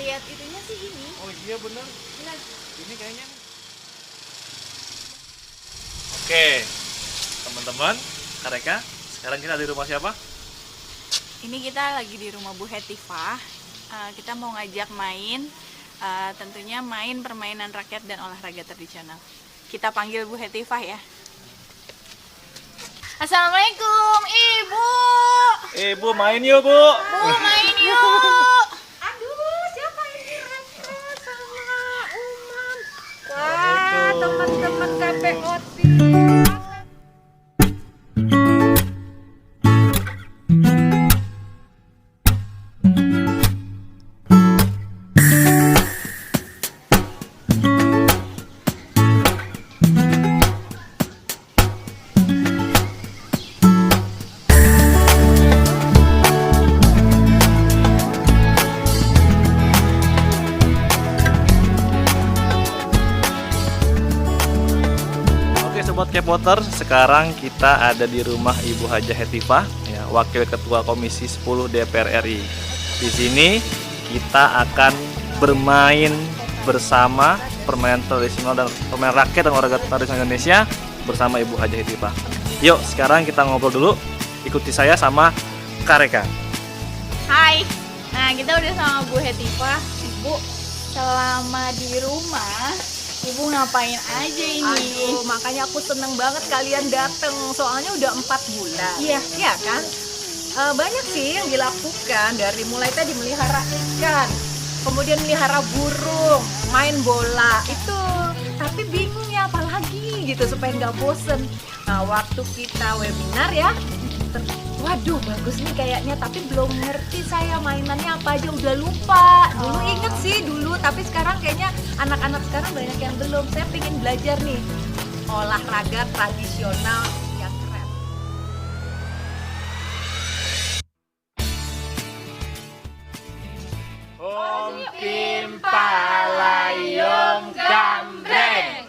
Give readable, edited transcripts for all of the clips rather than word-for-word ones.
lihat itunya sih ini. Oh iya bener. Benar. Ini kayaknya nih. Oke, teman-teman, Kak Reka, sekarang kita di rumah siapa? Ini kita lagi di rumah Bu Hetifah. Kita mau ngajak main, tentunya main permainan rakyat dan olahraga tradisional. Kita panggil Bu Hetifah ya. Assalamualaikum, Ibu. Ibu main yuk, Bu. Bu, main yuk. Aduh, siapa ini Reka sama Umam? Wah, teman-teman KPOT. Oke Sobat K-Potter, sekarang kita ada di rumah Ibu Hajah Hetifah, ya, Wakil Ketua Komisi 10 DPR RI. Di sini kita akan bermain bersama permainan tradisional dan permainan rakyat dan olahraga tradisional Indonesia bersama Ibu Hajah Hetifah. Yuk, sekarang kita ngobrol dulu. Ikuti saya sama Kak Reka. Hai. Nah, kita udah sama Bu Hetifah. Ibu, selama di rumah, Ibu ngapain aja ini? Aduh, makanya aku seneng banget kalian dateng. Soalnya udah 4 bulan. Iya. Iya kan? Banyak sih yang dilakukan. Dari mulai tadi melihara ikan, kemudian melihara burung, main bola. Itu. Tapi bingungnya apalagi gitu supaya nggak bosen. Nah, waktu kita webinar ya, waduh bagus nih kayaknya, tapi belum ngerti saya mainannya apa aja, udah lupa. Dulu inget sih dulu, tapi sekarang kayaknya anak-anak sekarang banyak yang belum. Saya pengen belajar nih olahraga tradisional yang keren. Om Kim Palayong Gambreng.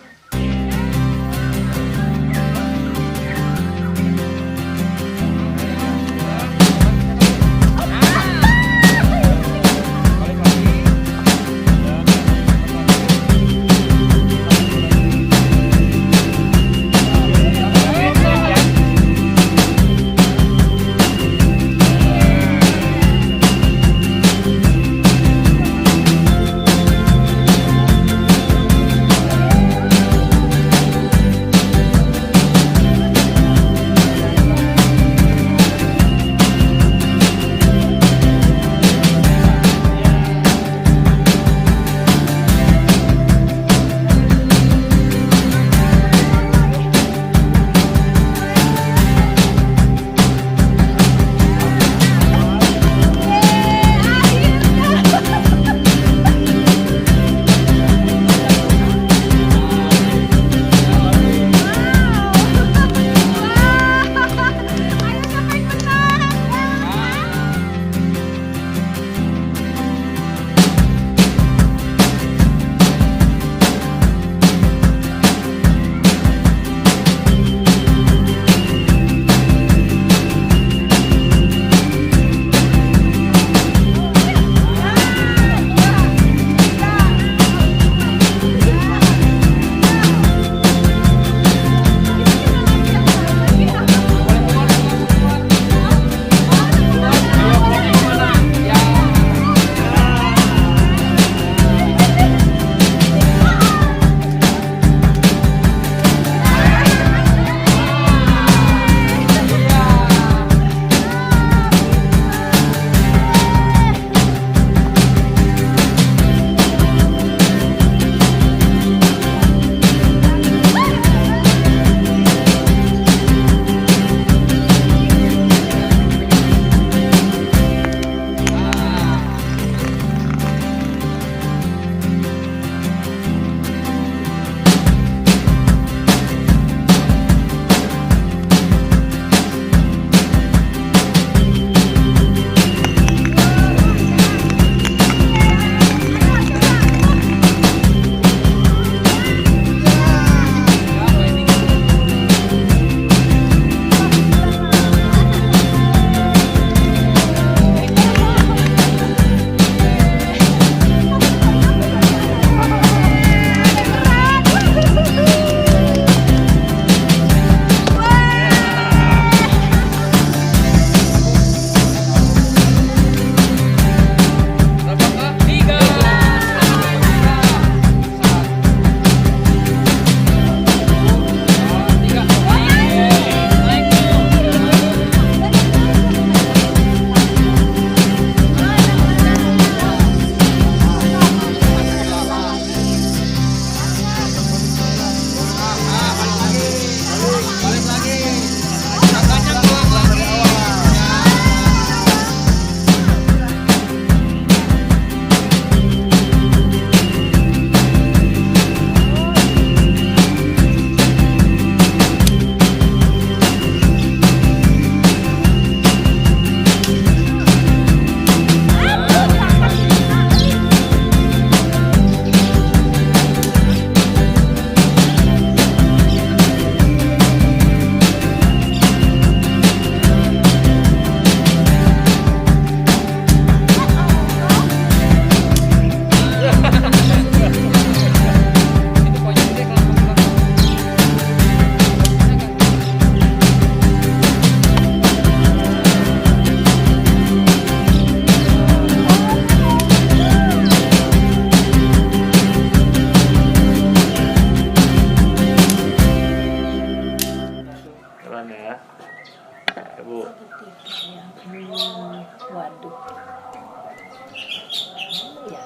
Ya,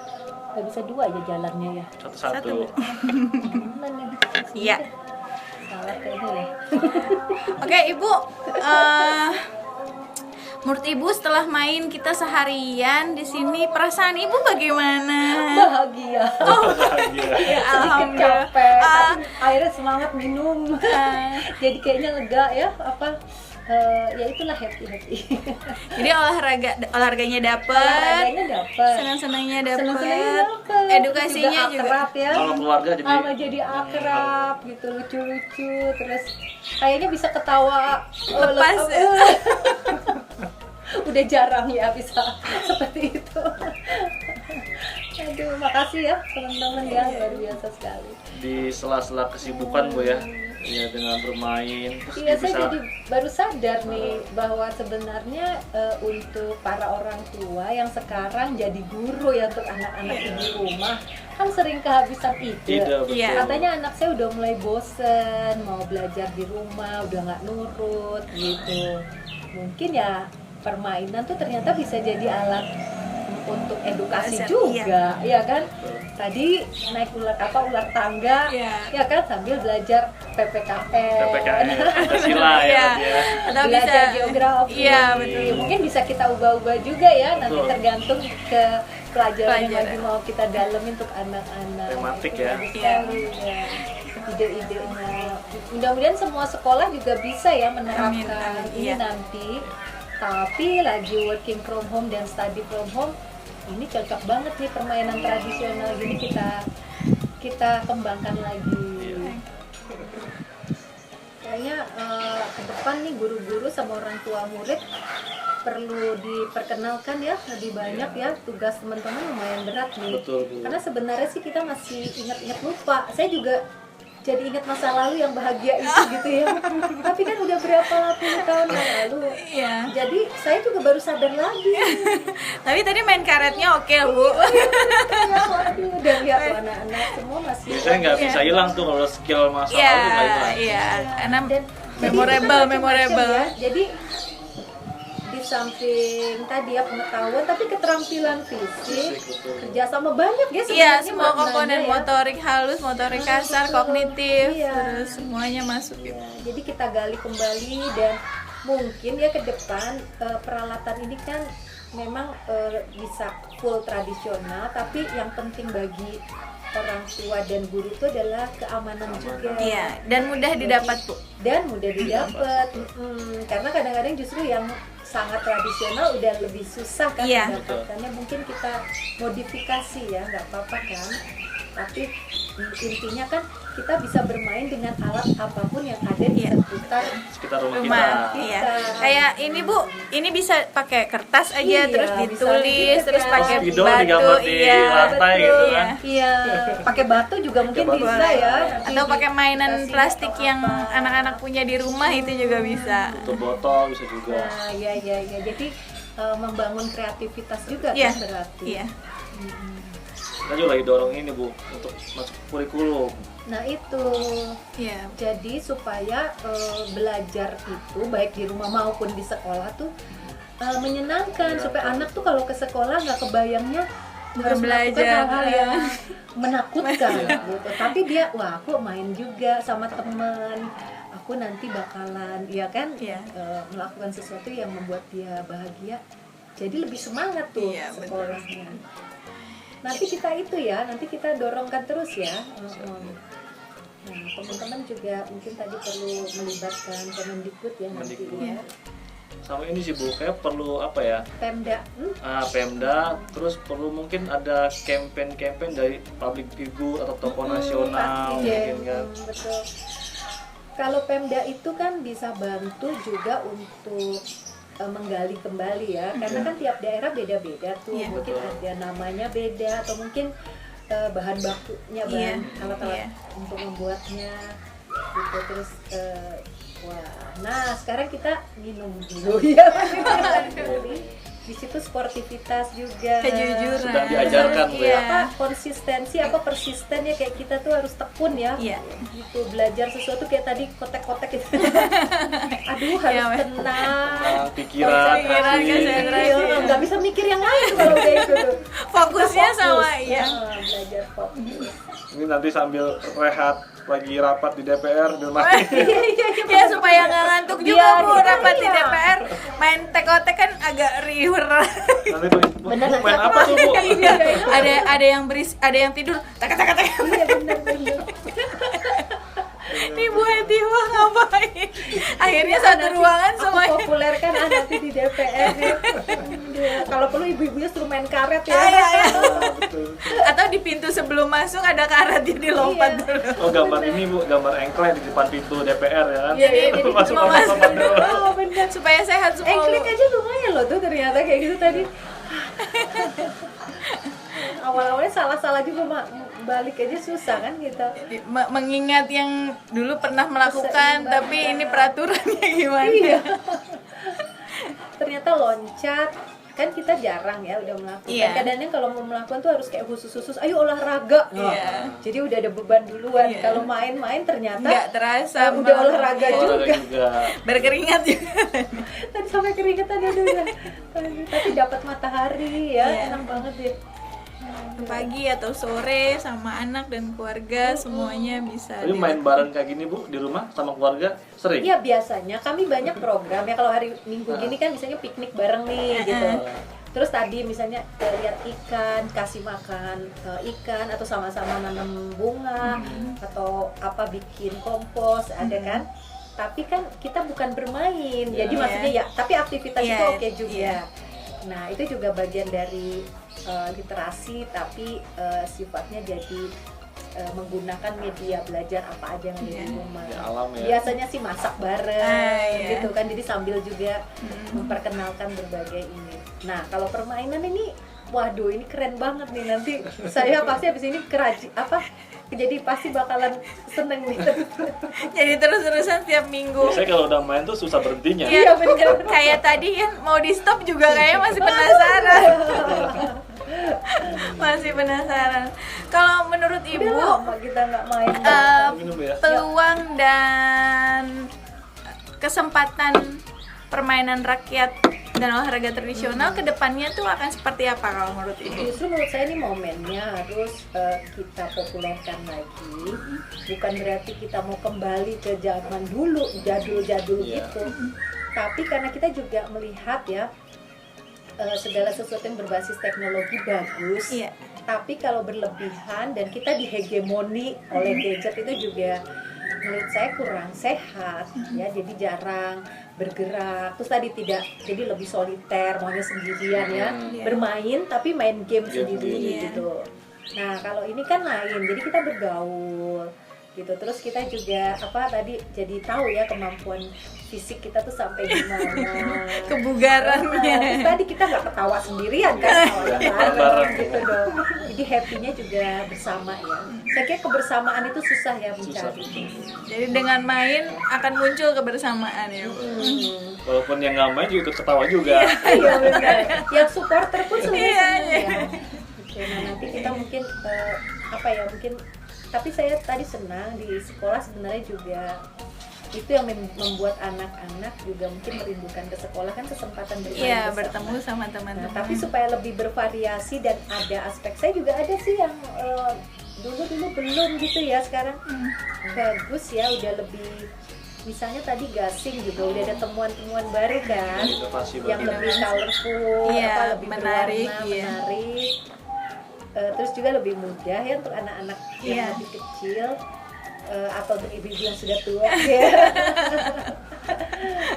nggak bisa dua aja jalannya ya. Satu-satu. Mana? Iya. Salah kayaknya ya. Oke, Ibu. Menurut Ibu setelah main kita seharian di sini, perasaan Ibu bagaimana? Bahagia. Ya, alhamdulillah. Capek. Tapi akhirnya semangat minum. Jadi kayaknya lega ya. Ya itulah happy. Jadi olahraganya dapet, Olahraganya dapet. senang-senangnya Senang-senangnya dapet, dapet. edukasinya juga. akrab ya. Kalau keluarga Jadi akrab gitu, lucu-lucu, terus kayaknya bisa ketawa Lepas ya. Udah jarang ya bisa seperti itu. Aduh, makasih ya teman-teman ya, luar biasa sekali. di sela-sela kesibukan Bu ya. Ya dengan bermain terus Iya, bisa saya jadi baru sadar nih bahwa sebenarnya untuk para orang tua yang sekarang jadi guru ya untuk anak-anak di rumah kan sering kehabisan ide. betul. Iya. Katanya anak saya udah mulai bosen mau belajar di rumah, udah nggak nurut gitu. Mungkin ya permainan tuh ternyata bisa jadi alat untuk edukasi Iya. juga, ya kan? Tadi naik ular tangga, Iya. ya kan sambil belajar PPKN. Pancasila ya. Iya. Berarti ya. Atau Belajar bisa geografi. Iya, betul. Mungkin bisa kita ubah-ubah juga ya, nanti Betul. tergantung ke pelajaran yang Pelajaran. lagi mau kita dalemin untuk anak-anak. Tematik Itu ya. bagus Iya. sekali, ya. Ide-idenya. Mudah-mudahan semua sekolah juga bisa ya menerapkan Amin, ini iya. nanti. Tapi lagi working from home dan study from home, ini cocok banget nih permainan tradisional gini kita kembangkan lagi. Kayaknya ke depan nih guru-guru sama orang tua murid perlu diperkenalkan ya lebih banyak ya, tugas teman-teman lumayan berat nih. Betul, Bu. Karena sebenarnya sih kita masih ingat-ingat lupa. Saya juga jadi ingat masa lalu yang bahagia itu gitu ya. Tapi kan udah berapa puluh tahun yang lalu. Iya. Jadi saya juga baru sadar lagi. Tapi tadi main karetnya oke, Bu. Ya, waduh, udah lihat tuh anak-anak semua masih. Biasanya nggak bisa hilang tuh kalau skill masa Iya, lalu nggak hilang. iya. Karena Dan memorable, jadi kita memorable. macam-macam ya. Jadi di samping tadi ya pengetahuan, tapi keterampilan fisik, Betul. kerjasama banyak ya Iya, sebenarnya semua maknanya komponen ya. motorik halus, motorik kasar, betul. kognitif, Iya. terus semuanya masuk gitu. Ya, jadi kita gali kembali dan mungkin ya ke depan peralatan ini kan memang bisa full tradisional, tapi yang penting bagi orang tua dan guru itu adalah keamanan juga. Iya, dan mudah didapat, Bu. Dan mudah didapat. Karena kadang-kadang justru yang sangat tradisional udah lebih susah kan Iya. mendapatkannya. Mungkin kita modifikasi ya, nggak apa-apa kan. Tapi intinya kan kita bisa bermain dengan alat apapun yang ada di Iya. Sekitar rumah kita. Rumah, iya. Kayak ini, Bu, ini bisa pakai kertas aja, Iya, terus bisa ditulis, gitu terus kan. pakai Spidol batu, digambar di iya. lantai betul. gitu kan. Iya, pakai batu juga mungkin Pakai batu. bisa ya. Atau pakai mainan Dikasih plastik atau yang apa. anak-anak punya di rumah itu juga bisa. Tutup botol bisa juga. Nah, ya. Jadi membangun kreativitas juga Iya. kan berarti. Iya. Kita juga lagi dorong ini Bu untuk masuk kurikulum. Nah itu, Iya. jadi supaya belajar itu baik di rumah maupun di sekolah tuh menyenangkan, supaya anak tuh kalau ke sekolah nggak kebayangnya harus melakukan Belajar. hal-hal yang menakutkan gitu. Tapi dia, wah aku main juga sama temen, aku nanti bakalan, ya kan, Iya. melakukan sesuatu yang membuat dia bahagia. Jadi lebih semangat tuh Iya, betul. sekolahnya. Nanti kita itu ya, nanti kita dorongkan terus ya. Nah, teman-teman juga mungkin tadi perlu melibatkan Kemendikbud ya nanti Kemendikbud. ya. Sama ini sih Bu, kayak perlu apa ya? Pemda. Pemda, terus perlu mungkin ada campaign-campaign dari public figure atau tokoh nasional Pasti ya. mungkin kan. Betul. Kalau Pemda itu kan bisa bantu juga untuk menggali kembali ya, karena kan tiap daerah beda-beda tuh. Iya. Mungkin Betul. ada namanya beda atau mungkin bahan bakunya, Iya, alat-alat iya. untuk membuatnya gitu. Terus wah, nah sekarang kita minum dulu ya. di situ sportivitas juga, Kejujuran. Sedang diajarkan, Bu, ya? apa konsistensi, apa persisten ya, kayak kita tuh harus tekun ya, Iya. gitu, belajar sesuatu kayak tadi kotek-kotek gitu. Aduh, harus Iya, tenang, Nah, pikiran, Pikiran, hati. konsentrasi. iya, nggak bisa mikir yang lain tuh kalau kayak gitu tuh. Fokusnya Fokus. sama ya. Belajar fokus. Ini nanti sambil rehat lagi rapat di DPR di rumah. Ya supaya nggak ngantuk juga Biar Bu, kita, rapat di iya. DPR main tek-tek kan agak riuh. Nanti tuh, Bener, Bu, main nanti apa tuh, Bu? Iya, ada yang beris, ada yang tidur, tek. Iya, bener-bener. Ibu Hetifah ngapain? Akhirnya satu ruangan Aku semuanya. populerkan nanti di DPR ya. Kalau perlu ibu-ibunya suruh main karet ya. Iya, iya. Ah, betul. Atau di pintu sebelum masuk ada karet jadi lompat Iya. dulu. Oh, gambar ini, Bu, gambar engklek di depan pintu DPR ya kan? Jadi Masuk mau lompat masuk dulu. Oh, bener. supaya sehat semua. Klik aja lumayan loh tuh ternyata kayak gitu tadi. Awal-awalnya salah-salah juga, balik aja susah kan gitu. Mengingat yang dulu pernah melakukan, Seimbang. tapi ini peraturannya gimana? Iya. Ternyata loncat kan kita jarang ya udah melakukan. Iya. Kadang-kadang kalau mau melakukan tuh harus kayak khusus-khusus, ayo olahraga. Iya. Jadi udah ada beban duluan. Iya. Kalau main-main ternyata Nggak terasa udah olahraga Iya. juga. Olahraga juga. Berkeringat juga. Tadi sampai keringetan aduh ya. Tapi dapat matahari ya, Iya. enak banget deh. Pagi atau sore sama anak dan keluarga semuanya bisa. Tapi main bareng kayak gini, Bu, di rumah sama keluarga sering? Iya, biasanya kami banyak program ya, kalau hari Minggu gini kan misalnya piknik bareng nih gitu. Terus tadi misalnya lihat ikan, kasih makan ikan, atau sama-sama nanam bunga, atau apa bikin kompos, ada kan. Tapi kan kita bukan bermain, Ya. jadi maksudnya ya, tapi aktivitas Iya, itu oke juga. iya. Nah itu juga bagian dari literasi, tapi sifatnya jadi menggunakan media belajar apa aja yang ada di Iya. rumah. Di alam ya. Biasanya sih masak bareng, Iya. gitu kan, jadi sambil juga memperkenalkan berbagai ini. Nah kalau permainan ini, waduh ini keren banget nih, nanti saya pasti habis ini jadi pasti bakalan seneng nih. Jadi terus-terusan tiap minggu. Biasanya kalau udah main tuh susah berhentinya. Iya bener. Kayak tadi kan mau di stop juga kayaknya masih penasaran. Masih penasaran. Kalau menurut Udah Ibu, lama kita nggak main. Minum ya. peluang dan kesempatan permainan rakyat dan olahraga tradisional ke depannya tuh akan seperti apa kalau menurut Ibu? Justru menurut saya ini momennya harus kita populerkan lagi. Bukan berarti kita mau kembali ke zaman dulu, jadul-jadul Iya. gitu. Tapi karena kita juga melihat ya, segala sesuatu yang berbasis teknologi bagus. Iya. Tapi kalau berlebihan dan kita dihegemoni oleh gadget itu juga menurut saya kurang sehat ya, jadi jarang bergerak, terus tadi tidak, jadi lebih soliter, maunya sendirian ya, Iya. bermain tapi main game Game sendiri sendiri. gitu. Nah kalau ini kan lain, jadi kita bergaul gitu, terus kita juga jadi tahu ya kemampuan fisik kita tuh sampai gimana. Kebugarannya. Terus tadi kita nggak ketawa sendirian kan, ketawa bareng gitu dong. Jadi happy-nya juga bersama ya. Saya kira kebersamaan itu susah ya mencari. Jadi dengan main akan muncul kebersamaan ya Bu. Walaupun yang nggak main juga ikut ketawa juga. Iya benar. Yang supporter pun Iya, senang iya. ya. Oke, nah nanti kita mungkin mungkin. Tapi saya tadi senang di sekolah sebenarnya juga itu yang membuat anak-anak juga mungkin merindukan ke sekolah, kan kesempatan bermain Iya, bersama. bertemu sama Nah, teman-teman. tapi supaya lebih bervariasi dan ada aspek, saya juga ada sih yang dulu belum gitu ya, sekarang bagus ya, udah lebih, misalnya tadi gasing juga udah ada temuan-temuan baru kan, Inovasi yang baru. lebih colorful, Iya, lebih menarik, berwarna, iya. menarik. Terus juga lebih mudah ya untuk anak-anak yang Iya. lebih kecil, atau untuk ibu-ibu yang sudah tua ya.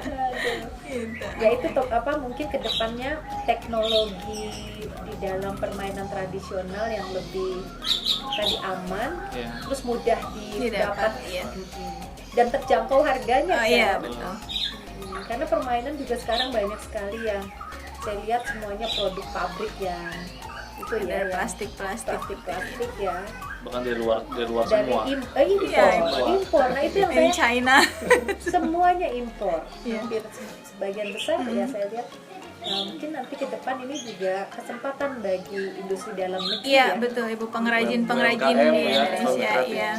Aduh. Ya itu mungkin kedepannya teknologi di dalam permainan tradisional yang lebih tadi aman, Iya. terus mudah didapat, iya. dan terjangkau harganya Oh kan? iya, betul. Karena permainan juga sekarang banyak sekali yang saya lihat semuanya produk pabrik yang itu ya, Ada yang plastik-plastik. plastik ya, Bahkan dari luar dari semua. Iya, impor. Nah itu yang In saya China. semuanya impor. Iya. Hampir sebagian besar ya saya lihat Mungkin nanti ke depan ini juga kesempatan bagi industri dalam negeri Iya, ya. betul Ibu, pengrajin UMKM di ya, Indonesia. kreatif. Iya.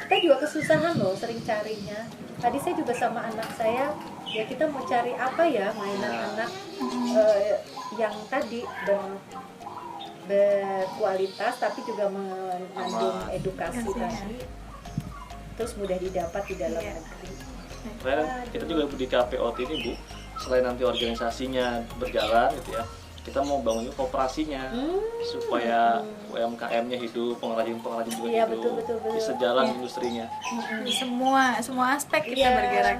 Kita juga kesusahan loh sering carinya. Tadi saya juga sama anak saya, ya kita mau cari apa ya mainan anak yang tadi berkualitas tapi juga mengandung edukasi tadi, terus mudah didapat di dalam Iya. negeri. Karena kita juga di KPOT ini Bu, selain nanti organisasinya berjalan gitu ya, kita mau bangun juga kooperasinya supaya UMKM-nya hidup, pengrajin-pengrajin juga Iya, hidup, betul. bisa jalan industrinya. Di semua aspek kita Iya. bergerak.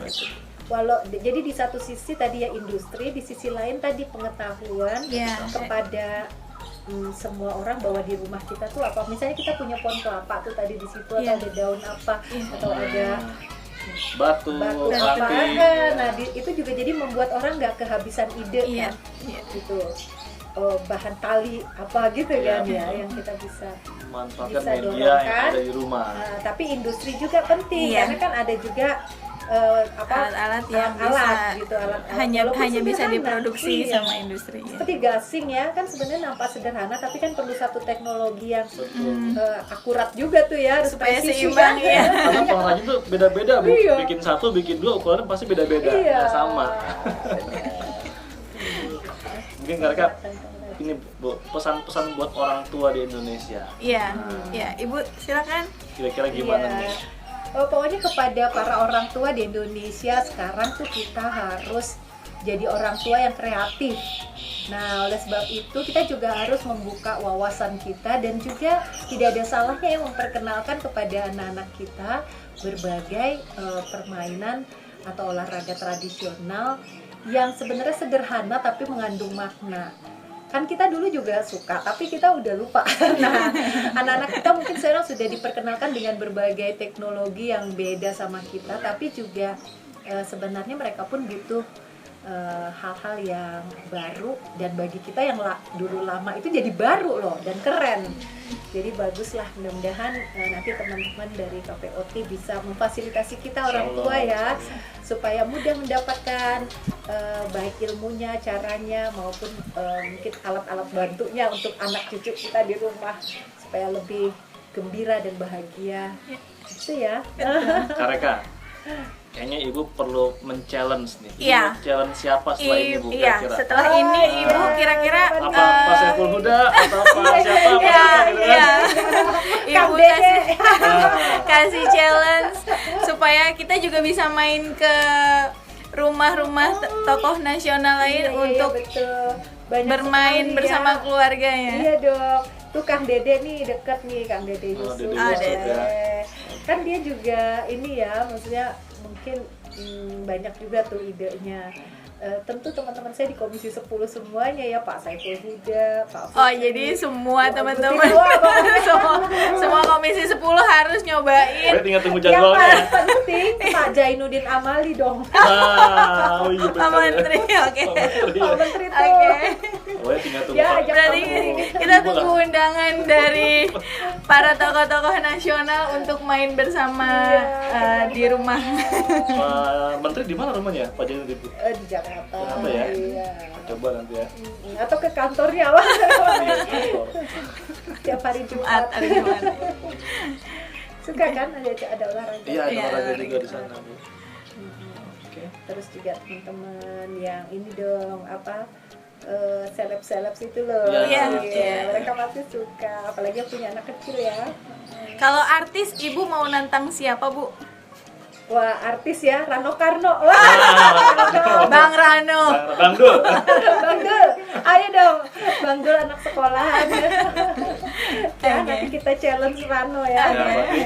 Jadi di satu sisi tadi ya industri, di sisi lain tadi pengetahuan Iya. kepada semua orang bahwa di rumah kita tuh apa, misalnya kita punya pohon kelapa tuh tadi di situ Iya. atau ada daun apa atau ada Batu, batu Batu. apa, api. nah itu juga jadi membuat orang nggak kehabisan ide Iya. kan, Iya. gitu. Bahan tali apa gitu Iya, kan ya betul. yang kita bisa. Manfaatkan Bisa media dorongkan. yang ada di rumah. Nah, tapi industri juga penting Iya. karena kan ada juga Alat-alat yang alat bisa gitu, alat hanya walaupun bisa sederhana. diproduksi Iya. sama industri. Ya. Seperti gasing ya, kan sebenarnya nampak sederhana tapi kan perlu satu teknologi yang Betul. akurat juga tuh ya, harus Supaya presisi seimbang, kan. ya. Karena pengrajin tuh beda-beda Bu, Iya. bikin satu, bikin dua, ukurannya pasti beda-beda, Iya. nggak sama. Mungkin mereka ini Bu, pesan-pesan buat orang tua di Indonesia. Iya. Iya, Ibu silakan. Kira-kira gimana Iya. nih? Pokoknya kepada para orang tua di Indonesia sekarang tuh kita harus jadi orang tua yang kreatif. Nah, oleh sebab itu kita juga harus membuka wawasan kita dan juga tidak ada salahnya yang memperkenalkan kepada anak-anak kita berbagai permainan atau olahraga tradisional yang sebenarnya sederhana tapi mengandung makna. Kan kita dulu juga suka, tapi kita udah lupa. Nah, anak-anak kita mungkin sekarang sudah diperkenalkan dengan berbagai teknologi yang beda sama kita, tapi juga sebenarnya mereka pun butuh hal-hal yang baru, dan bagi kita yang dulu lama itu jadi baru loh dan keren. Jadi baguslah, mudah-mudahan nanti teman-teman dari KPOT bisa memfasilitasi kita orang tua ya, supaya mudah mendapatkan baik ilmunya, caranya maupun mungkin alat-alat bantunya untuk anak cucu kita di rumah supaya lebih gembira dan bahagia. Itu ya. Kareka, kayaknya Ibu perlu men-challenge nih. Ibu Iya. mau challenge siapa setelah ini Bu? Iya, Kira-kira? setelah ini Ibu kira-kira Apa Pak Saiful Huda atau Pak siapa? Pak Iya, siapa gitu kan? iya. Kang Ibu Dede. kasih challenge supaya kita juga bisa main ke rumah-rumah tokoh nasional lain untuk betul. Banyak bermain sekali bersama ya. keluarganya. Iya dong. Tuh Kang Dede nih deket nih, Kang Dede Oh, Yusuf. Dede Yusuf ya. Kan dia juga ini ya, maksudnya mungkin banyak juga tuh idenya. Tentu teman-teman saya di Komisi 10 semuanya ya, Pak Saiful Huda, Pak Oh, Fikri. jadi semua Wah, teman-teman semua, pokoknya. semua komisi 10 harus nyobain. Saya tinggal tunggu Yang jadwalnya. paling penting Pak Jainuddin Amali dong. Oh iya betul. Pak Menteri, oke. Pak Menteri Pak ya. Menteri tuh. Oke. Oh ya tinggal tunggu Ya, Pak. ajak Berarti kamu. kita tunggu undangan dari para tokoh-tokoh nasional untuk main bersama di rumah. Pak Menteri di mana rumahnya? Pak Jainuddin Bu? Di Jakarta. Jakarta ya? Iya. Coba nanti ya. Atau ke kantornya lah. Iya, kantor. Tiap hari Jumat, Jumat. hari Jumat. Suka kan ada olahraga. Iya, ada Iya, olahraga olahraga juga di gitu. sana Bu. Oke. Terus juga teman-teman yang ini dong apa seleb-seleb itu loh. Iya, iya. Mereka pasti suka, apalagi yang punya anak kecil ya. Kalau artis, Ibu mau nantang siapa, Bu? Wah, artis ya, Rano Karno. Wah, Bang Rano. Bang Dul. Bang Dul, ayo dong, Bang Dul anak sekolahan. Ya, Oke. nanti kita challenge Rano ya. Ya, berarti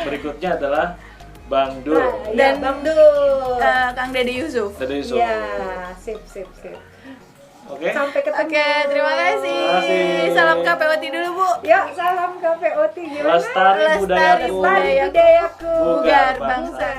berikutnya adalah Bang Dul. Nah, Dan ya, Bang Dul. Kang Dede Yusuf. Dari Yusuf. Ya, sip. Oke. Sampai ketemu. Oke, terima kasih. Terima kasih. Salam KPOT dulu, Bu. Yuk, salam KPOT gimana? Lestari budayaku. Lestari budayaku. Bugar bangsa.